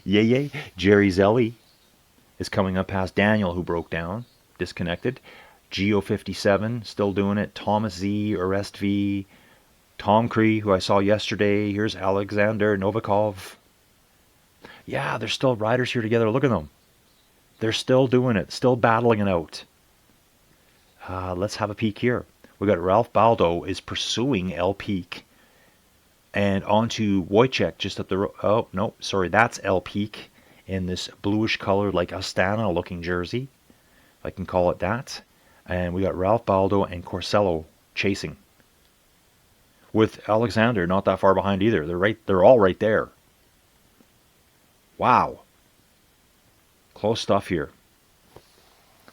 Yeye? Jerry Zelli is coming up past Daniel, who broke down. Disconnected. Geo57, still doing it. Thomas Z, Arrest V. Tom Cree, who I saw yesterday. Here's Alexander Novikov. Yeah, there's still riders here together. Look at them. They're still doing it. Still battling it out. Let's have a peek here. We got Ralph Baldo is pursuing El Peak. And on to Wojciech just up the road. Oh, no, sorry, that's El Peak in this bluish color, like Astana looking jersey, if I can call it that. And we got Ralph Baldo and Corsello chasing. With Alexander not that far behind either. They're all right there. Wow. Close stuff here.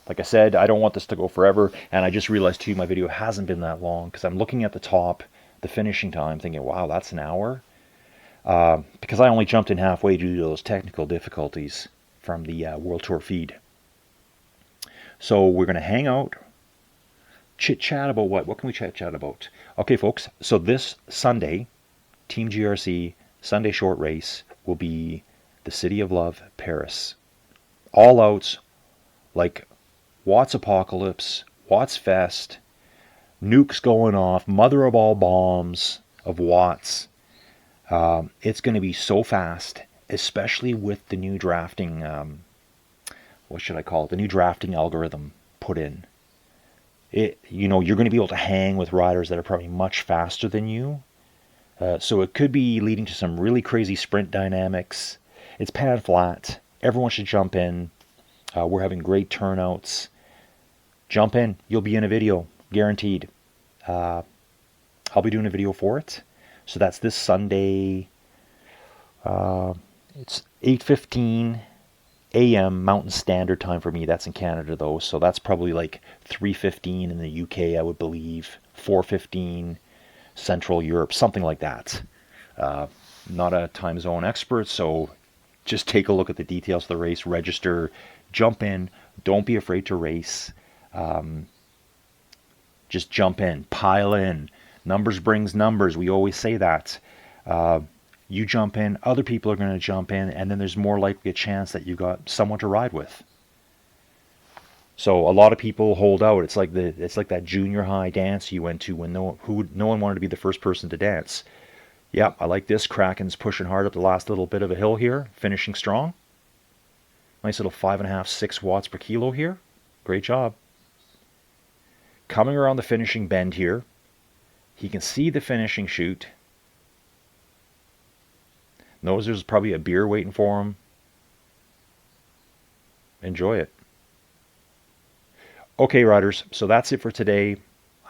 Like I said, I don't want this to go forever, and I just realized too my video hasn't been that long because I'm looking at the top, the finishing time, thinking, wow, that's an hour. Because I only jumped in halfway due to those technical difficulties from the World Tour feed. So we're going to hang out, chit-chat about what? What can we chit-chat about? Okay, folks, so this Sunday, Team GRC Sunday short race will be the City of Love, Paris. All outs, like Watts Apocalypse, Watts Fest, nukes going off, mother of all bombs of Watts. It's going to be so fast, especially with the new drafting, what should I call it? The new drafting algorithm put in. You're going to be able to hang with riders that are probably much faster than you. So it could be leading to some really crazy sprint dynamics. It's pad flat. Everyone should jump in. We're having great turnouts. Jump in. You'll be in a video. Guaranteed. I'll be doing a video for it. So that's this Sunday. It's 8:15 a.m. Mountain Standard Time for me. That's in Canada, though. So that's probably like 3:15 in the UK, I would believe. 4:15 Central Europe. Something like that. Not a time zone expert, so just take a look at the details of the race. Register. Jump in. Don't be afraid to race. Just jump in. Pile in. Numbers brings numbers. We always say that. You jump in, other people are going to jump in, and then there's more likely a chance that you got someone to ride with. So a lot of people hold out. It's like that junior high dance you went to when no one wanted to be the first person to dance. Yeah, I like this. Kraken's pushing hard up the last little bit of a hill here, finishing strong. Nice little 5.5, 6 watts per kilo here. Great job. Coming around the finishing bend here, he can see the finishing chute. Knows there's probably a beer waiting for him. Enjoy it. Okay, riders, so that's it for today.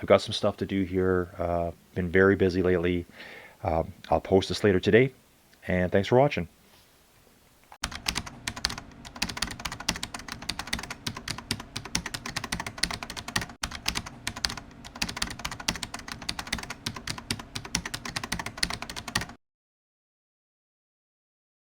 I've got some stuff to do here. Been very busy lately. I'll post this later today, and thanks for watching.